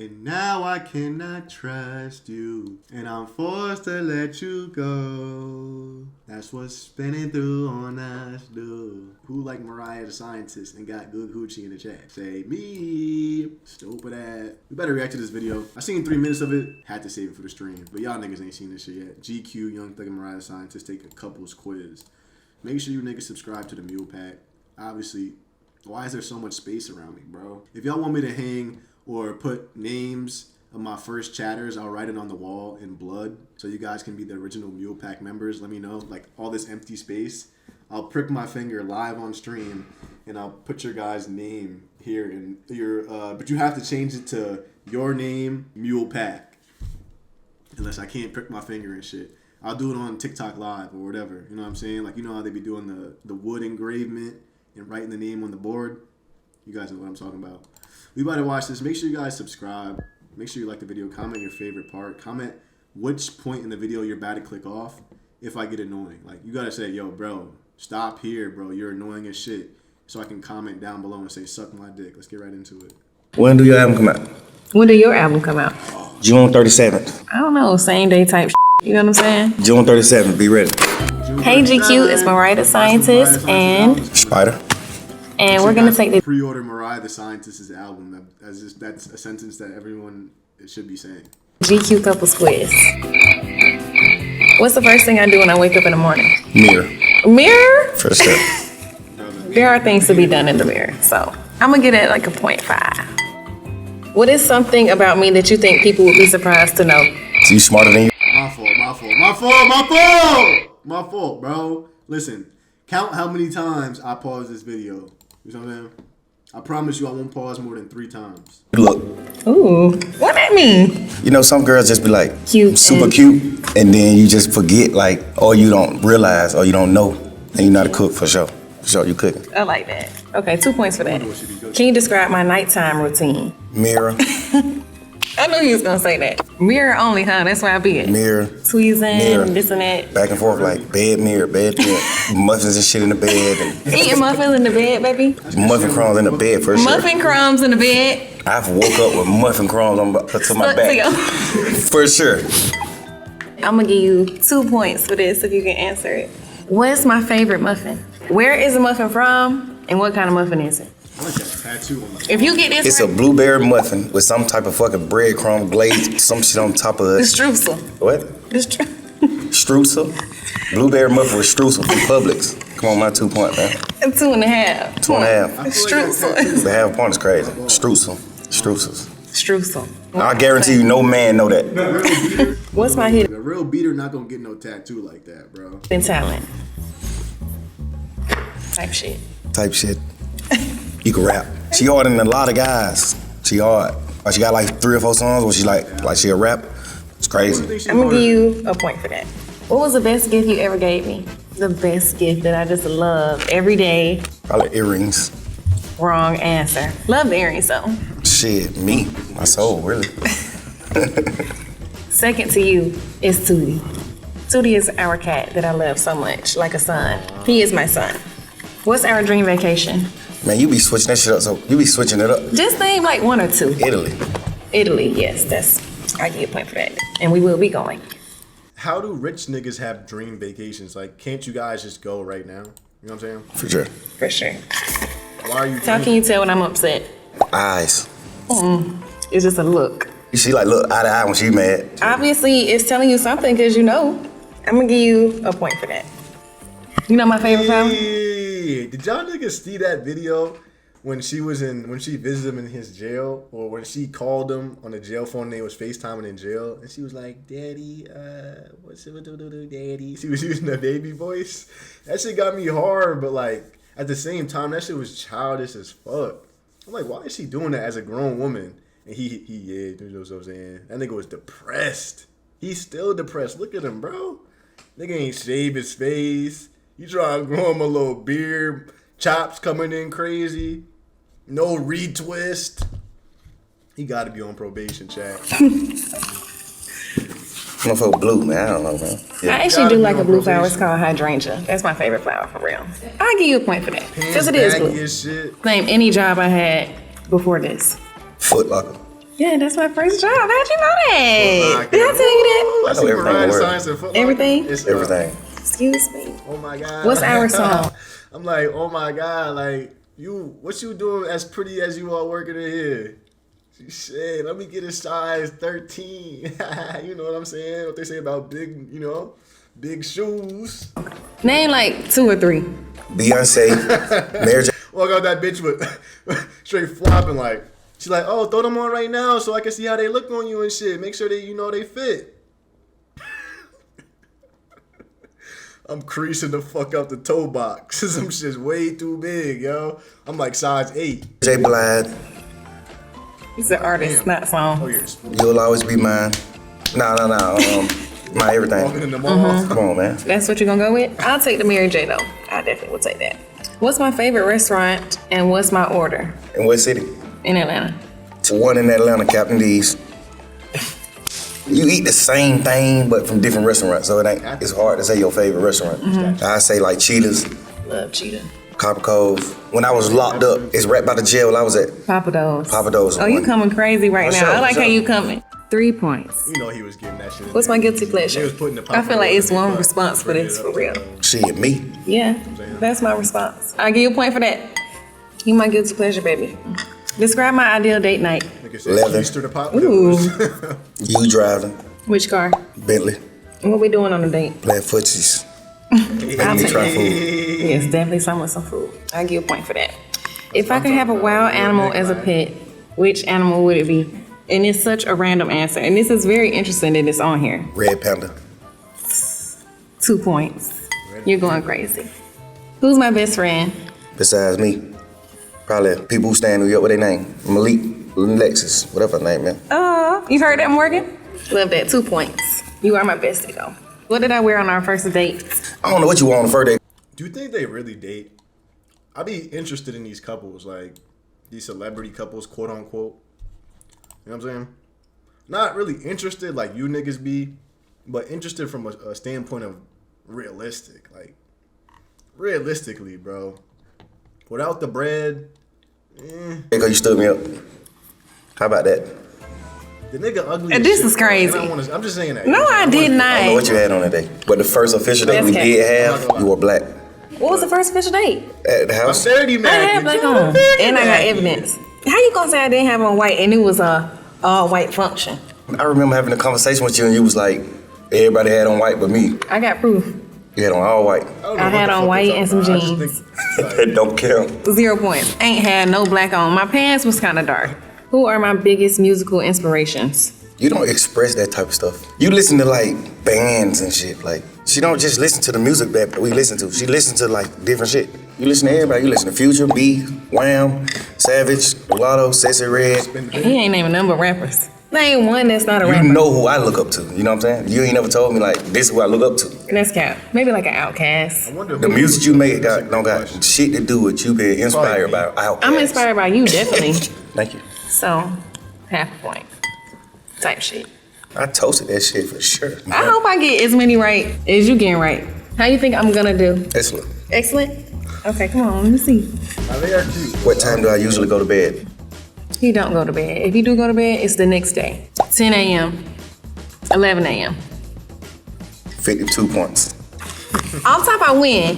And now I cannot trust you, and I'm forced to let you go. That's what's spinning through on us, dude. Who like Mariah The Scientist and got good hoochie in the chat? Say me. Stupid ass. We better react to this video. I seen 3 minutes of it. Had to save it for the stream. But y'all niggas ain't seen this shit yet. GQ, Young Thug and Mariah The Scientist take a couples quiz. Make sure you niggas subscribe to the MUEL pack. Obviously, why is there so much space around me, bro? If y'all want me to hang or put names of my first chatters, I'll write it on the wall in blood so you guys can be the original MUEL pack members. Let me know, like all this empty space. I'll prick my finger live on stream and I'll put your guys' name here in your, but you have to change it to your name, MUEL pack. Unless I can't prick my finger and shit. I'll do it on TikTok live or whatever. You know what I'm saying? Like, you know how they be doing the wood engravement and writing the name on the board? You guys know what I'm talking about. We about to watch this. Make sure you guys subscribe. Make sure you like the video. Comment your favorite part. Comment which point in the video you're about to click off if I get annoying. Like, you got to say, yo, bro, stop here, bro. You're annoying as shit. So I can comment down below and say, suck my dick. Let's get right into it. When do your album come out? When do your album come out? June 37th. I don't know, same day type you know what I'm saying? June 37th, be ready. Hey GQ, it's Mariah The Scientist and Spider. And we're gonna take the pre-order Mariah The Scientist's album. That's a sentence that everyone should be saying. GQ couples quiz. What's the first thing I do when I wake up in the morning? Mirror. Mirror? For sure. There are things to be done in the mirror, so I'm gonna get it like a 0.5. What is something about me that you think people would be surprised to know? So you smarter than you? My fault, bro. Listen, count how many times I paused this video. You know what I'm saying? I promise you I won't pause more than 3 times. Look. Ooh, what that mean? You know, some girls just be like, cute, super cute, and then you just forget, like, or you don't realize, or you don't know, and you're not a cook for sure. For sure, you cooking. I like that. Okay, 2 points for that. Can you describe my nighttime routine? Mirror. I knew he was gonna say that. Mirror only, huh? That's why I be it. Mirror. Tweezing, mirror. This and that. Back and forth, like bed, mirror, muffins and shit in the bed. And eating muffins in the bed, baby. Muffin crumbs in the bed for sure. Muffin crumbs in the bed. I've woke up with muffin crumbs to my back. For sure. I'm gonna give you 2 points for this if you can answer it. What's my favorite muffin? Where is the muffin from? And what kind of muffin is it? I like that tattoo on my If you get this It's right, a blueberry muffin with some type of fucking breadcrumb glaze, some shit on top of it. the streusel. What? Streusel? Blueberry muffin with streusel from Publix. Come on, my 2 point, man. 2.5. 2.5. Streusel. The half point is crazy. Streusels. Streusel. I guarantee you no man know that. What's my hidden A real beater not gonna get no tattoo like that, bro. talent? Type shit. You can rap. She harder than a lot of guys. She hard. Like she got like 3 or 4 songs where she like she a rap. It's crazy. I'm gonna give you a point for that. What was the best gift you ever gave me? The best gift that I just love every day. Probably earrings. Wrong answer. Love the earrings though. Shit, me. My soul, really. Second to you is Tootie. Tootie is our cat that I love so much, like a son. He is my son. What's our dream vacation? Man, you be switching that shit up, so you be switching it up. Just name like 1 or 2. Italy, yes, I give you a point for that. And we will be going. How do rich niggas have dream vacations? Like, can't you guys just go right now? You know what I'm saying? For sure. For sure. Why are you How can you tell when I'm upset? Eyes. It's just a look. She like look eye to eye when she mad. Obviously, it's telling you something because you know. I'm gonna give you a point for that. You know my favorite flower? Did y'all niggas see that video when she visited him in his jail, or when she called him on the jail phone and they was FaceTiming in jail, and she was like, "Daddy, what's it do, Daddy?" She was using the baby voice. That shit got me hard, but like at the same time, that shit was childish as fuck. I'm like, why is she doing that as a grown woman? And you know what I'm saying? That nigga was depressed. He's still depressed. Look at him, bro. Nigga ain't shaved his face. You try to grow him a little beard. Chops coming in crazy. No retwist. He got to be on probation, chat. I'm for blue, man. I don't know, man. Yeah. I actually do like a blue flower. It's called hydrangea. That's my favorite flower for real. I'll give you a point for that because it is blue. Shit. Name any job I had before this. Foot Locker. Yeah, that's my first job. How'd you know that? Did I tell you that? I see Mariah The Scientist and Foot Locker. Everything? It's, Everything. Excuse me. Oh my God. What's our song? I'm like, oh my God, like what you doing as pretty as you are working in here? She said, let me get a size 13. You know what I'm saying? What they say about big, big shoes. Name like 2 or 3. Beyonce, Mary J. Walk out that bitch with straight flopping like. She's like, oh, throw them on right now so I can see how they look on you and shit. Make sure they fit. I'm creasing the fuck out the toe box. Some shit's way too big, yo. I'm like size 8. J. Blige. He's an artist, not song. Oh, yours. You'll always be mine. No. My everything. Walking in the mall. Come on, man. That's what you're gonna go with? I'll take the Mary J though. I definitely will take that. What's my favorite restaurant and what's my order? In what city? In Atlanta. One in Atlanta, Captain D's. You eat the same thing, but from different restaurants, so it's hard to say your favorite restaurant. I say like Cheetah's, Love cheetah. Copper Cove. When I was locked up, it's right by the jail I was at. Papa Do's. Papa Do's. Oh, you coming crazy right now. sure, I like for how sure. you coming. 3 points. You know he was getting that shit. What's my guilty pleasure? He was putting the I feel like it's one Papa response for this, for real. Shit, me. Yeah, that's my response. I'll give you a point for that. You my guilty pleasure, baby. Describe my ideal date night. Leather. Ooh. You driving. Which car? Bentley. What we doing on the date? Playing footsies. I'll Making me take try it. food. Yes, definitely some with some food. I'll give you a point for that. If I could have a wild animal as a pet, which animal would it be? And it's such a random answer. And this is very interesting that it's on here. Red Panda. 2 points. You're going crazy. Who's my best friend? Besides me. Probably people who stay in New York with their name. Malik, Lexus, whatever her name, man. Oh, you heard that, Morgan? Love that. 2 points. You are my bestie, though. What did I wear on our first date? I don't know what you want on the first date. Do you think they really date? I'd be interested in these couples, like these celebrity couples, quote unquote. You know what I'm saying? Not really interested like you niggas be, but interested from a standpoint of realistic. Like, realistically, bro. Without the bread, Because you stood me up. How about that? the nigga ugly. And as this shit, is bro. And crazy. I'm just saying that. No, I did I don't know not. what you had on that day. But the first official date we That's did I'm not have, gonna you were black. What was the first official date? At the I'm house. dirty I man. had black on. And I got evidence. How you gonna say I didn't have on white and it was a all white function? I remember having a conversation with you and you was like, everybody had on white but me. I got proof. You had on all white. I had on white and some jeans. That don't count. 0 points. Ain't had no black on. My pants was kind of dark. Who are my biggest musical inspirations? You don't express that type of stuff. You listen to like bands and shit. Like, she don't just listen to the music that we listen to. She listens to like different shit. You listen to everybody. You listen to Future, B, Wham, Savage, Mulatto, Sexy Red. He ain't naming none but rappers. Name one that's not a You rapper. know who I look up to. You know what I'm saying? You ain't never told me like, this is who I look up to. That's cap. Maybe like an Outcast. The music you make don't got shit to do with you being inspired by Outkast. I'm inspired by you, definitely. Thank you. So, half a point. Type shit. I toasted that shit for sure. I hope I get as many right as you getting right. How you think I'm gonna do? Excellent. Excellent? Okay, come on, let me see. They are cute. What time do I usually go to bed? He don't go to bed. If you do go to bed, it's the next day. 10 a.m., 11 a.m. 52 points. Off top, I win.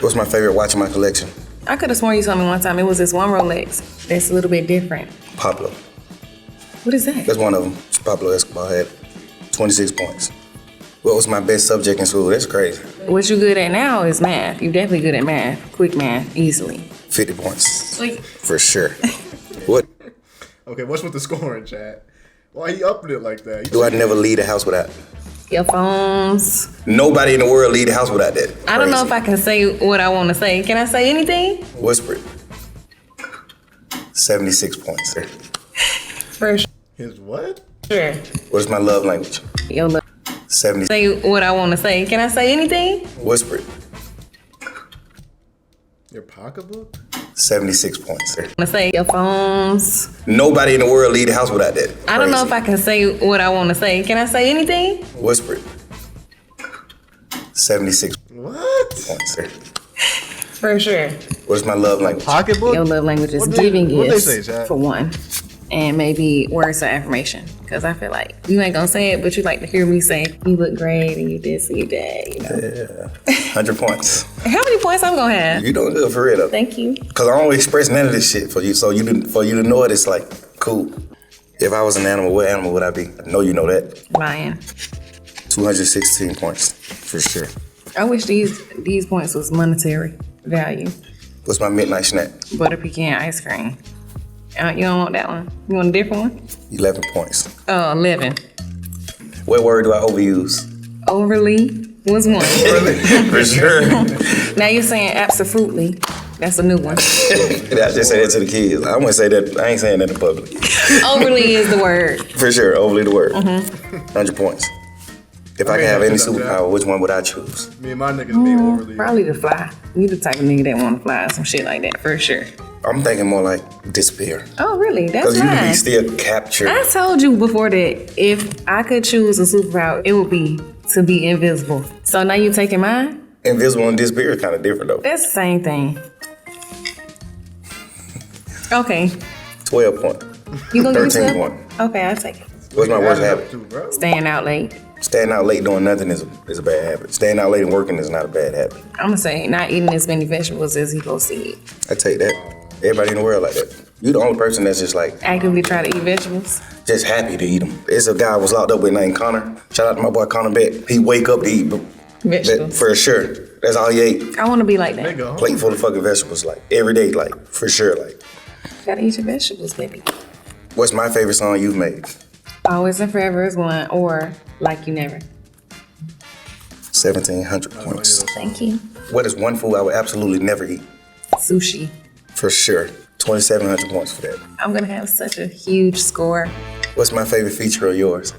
What's my favorite watch in my collection? I could have sworn you told me one time it was this one Rolex that's a little bit different. Pablo. What is that? That's one of them. Pablo Escobar had 26 points. What was my best subject in school? That's crazy. What you good at now is math. You definitely good at math. Quick math, easily. 50 points. Like, For sure. What Okay, what's with the scoring, chat? Why he upping it like that? do I never leave the house without? your phones. Nobody in the world leave the house without that. I don't know if Crazy. I can say what I want to say. Can I say anything? Whisper it. 76 points. For His what? sure. What is my love language? Yo, look. 70. Say what I want to say. Can I say anything? Whisper it. Your pocketbook? 76 points. To say your phones. Nobody in the world leave the house without that. I don't know if I can say what I want to say. Can I say anything? Whisper it. 76 What? points. For sure. What is my love language? Pocketbook? Your love language is What giving they gifts, say, Chad? for one. and maybe words of affirmation. Because I feel like you ain't gonna say it, but you like to hear me say, you look great and you this and you that, you know. Yeah. 100 points. How many points I'm gonna have? You doing good for real though. Thank you. Cause I don't express none of this shit for you, so for you to know it, it's like cool. If I was an animal, what animal would I be? I know you know that. Lion. 216 points for sure. I wish these points was monetary value. What's my midnight snack? Butter pecan ice cream. You don't want that one? You want a different one? 11 points. 11. What word do I overuse? Overly was one. For sure. Now you're saying absolutely. That's a new one. I just say that to the kids. I wouldn't say that. I ain't saying that in public. Overly is the word. For sure, overly the word. 100 points. If I could have any superpower, which one would I choose? Me and my niggas be overly. Probably to fly. You the type of nigga that want to fly or some shit like that, for sure. I'm thinking more like disappear. Oh, really? That's Because you can be nice. still captured. I told you before that if I could choose a superpower, it would be to be invisible. So now you taking mine? Invisible and disappear is kind of different though. That's the same thing. Okay. 12 points. You gonna give me 13 12? points. Okay, I'll take it. What's my worst habit? Staying out late. Staying out late doing nothing is a bad habit. Staying out late and working is not a bad habit. I'm gonna say not eating as many vegetables as he supposed to eat. I take that. Everybody in the world like that. You the only person that's just like Actively try to eat vegetables. just happy to eat them. There's a guy I was locked up with named Connor. Shout out to my boy Connor Beck. He wake up to eat Vegetables. for sure. That's all he ate. I want to be like that. Plate full of fucking vegetables, like every day, like for sure. Like, Gotta eat your vegetables, baby. what's my favorite song you've made? Always and Forever is one, or Like You Never. 1,700 points. Thank you. What is one food I would absolutely never eat? Sushi. For sure. 2,700 points for that. I'm gonna have such a huge score. What's my favorite feature of yours?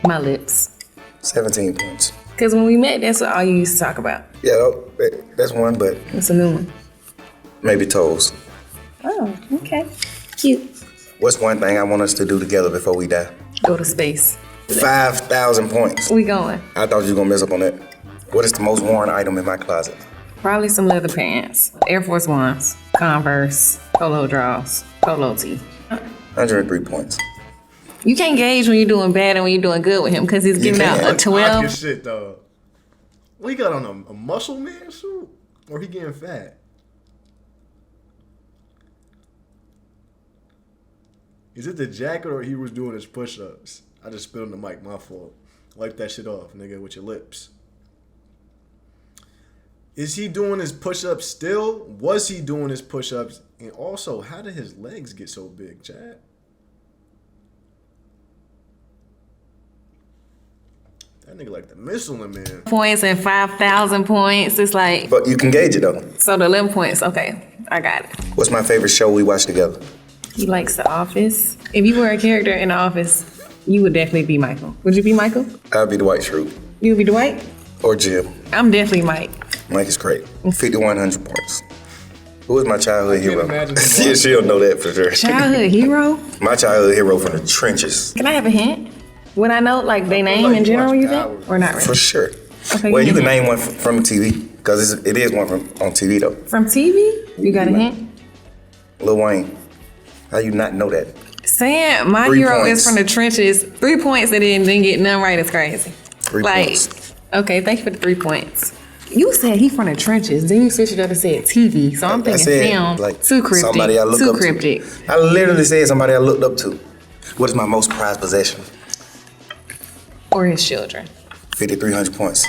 My lips. 17 points. Because when we met, that's what all you used to talk about. Yeah, that's one, but It's a new one. maybe toes. Oh, okay. Cute. What's one thing I want us to do together before we die? Go to space. 5,000 points. We going. I thought you was gonna mess up on that. What is the most worn item in my closet? Probably some leather pants, Air Force Ones, Converse, polo draws, polo tee. 103 points. You can't gauge when you're doing bad and when you're doing good with him because he's giving out a Pocket 12. shit though. What he got on a muscle man suit? Or he getting fat? Is it the jacket or he was doing his push-ups? I just spit on the mic, my fault. Wipe that shit off, nigga, with your lips. Is he doing his push-ups still? Was he doing his push-ups? And also, how did his legs get so big, Chad? That nigga like the Michelin man. Points and 5,000 points. It's like, But you can gauge it though. so the 11 points. Okay, I got it. What's my favorite show we watch together? He likes The Office. If you were a character in The Office, you would definitely be Michael. Would you be Michael? I'll be the White Shrew. You would be Dwight? Or Jim. I'm definitely Mike. Mike is great. 5,100 points. Who is my childhood hero? imagine him She'll know that for sure. Childhood hero? My childhood hero from the trenches. Can I have a hint? Would I know like they name like in you general, watch you Power. think? Or not For really? sure. Okay, Well, you give can me a name one from TV. Because it is one on TV though. From TV? You got a hint? Lil Wayne. How you not know that? Saying my 3 hero points. is from the trenches. 3 points that didn't get none right is crazy. 3 Like, points. okay, thank you for the 3 points. You said he from the trenches, then you switched it up and said TV. So I'm I thinking said, film. like, Too cryptic. somebody I look Too up cryptic. to. I literally said somebody I looked up to. What is my most prized possession? Or his children. 5,300 points.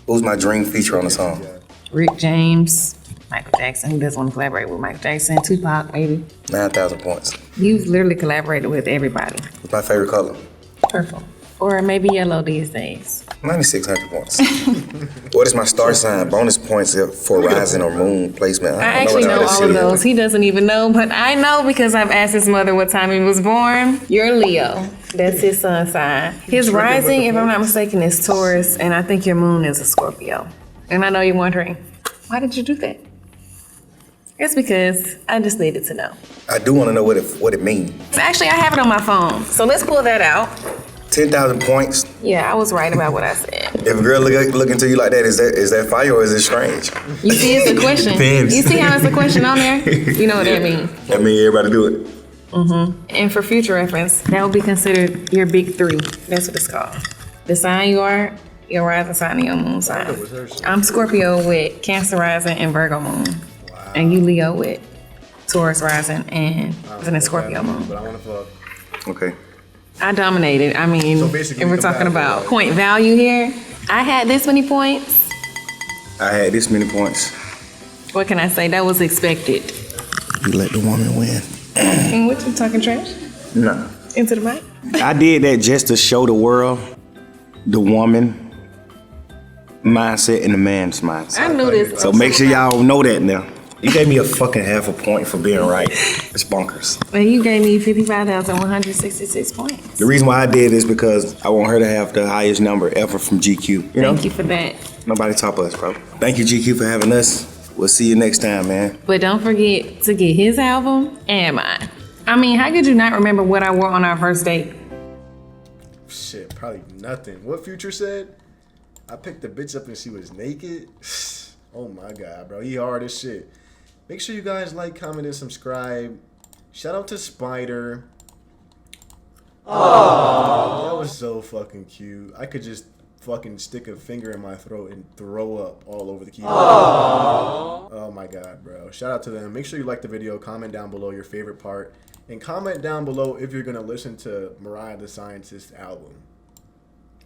Who's my dream feature on the song? Rick James, Michael Jackson. Who doesn't want to collaborate with Michael Jackson? Tupac, maybe. 9,000 points. You've literally collaborated with everybody. What's my favorite color? Purple. Or maybe yellow these days. 9,600 points. What is my star sign? Bonus points for rising or moon placement. I don't actually what know that all shit of is. those. He doesn't even know, but I know because I've asked his mother what time he was born. You're Leo. That's his sun sign. His rising, if I'm not mistaken, is Taurus, and I think your moon is a Scorpio. And I know you're wondering, why did you do that? It's because I just needed to know. I do want to know what it means. Actually, I have it on my phone, so let's pull that out. 10,000 points. Yeah, I was right about what I said. If a girl look into you like that, is that fire or is it strange? You see, it's a question. Depends. You see how it's a question on there? You know what that means. I mean, everybody do it. And for future reference, that would be considered your big three. That's what it's called. The sign you are, your rising sign, and your moon sign. What was her shit? I'm Scorpio with Cancer rising and Virgo moon. Wow. And you Leo with Taurus rising and Scorpio moon. But I want to fuck. Okay. I dominated. I mean, So basically if we're the talking battle, about right? point value here, I had this many points. I had this many points. What can I say? That was expected. You let the woman win. And what you talking trash? No. Into the mic? I did that just to show the world the woman mindset and the man's mindset. I knew this. So make sure y'all know that now. You gave me a fucking half a point for being right. It's bonkers. Well, you gave me 55,166 points. The reason why I did is because I want her to have the highest number ever from GQ. You know? Thank you for that. Nobody top us, bro. Thank you, GQ, for having us. We'll see you next time, man. But don't forget to get his album and mine. I mean, how could you not remember what I wore on our first date? Shit, probably nothing. What Future said? I picked the bitch up and she was naked. Oh my god, bro. He hard as shit. Make sure you guys like, comment, and subscribe. Shout out to Spider. Aww. That was so fucking cute. I could just fucking stick a finger in my throat and throw up all over the keyboard. Aww. Oh my god, bro. Shout out to them. Make sure you like the video. Comment down below your favorite part. And comment down below if you're going to listen to Mariah The Scientist album.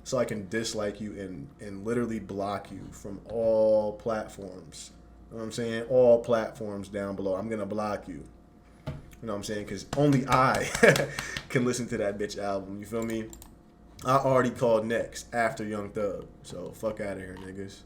So I can dislike you and literally block you from all platforms. You know what I'm saying? All platforms down below. I'm going to block you. You know what I'm saying? Because only I can listen to that bitch album. You feel me? I already called next after Young Thug. So fuck out of here, niggas.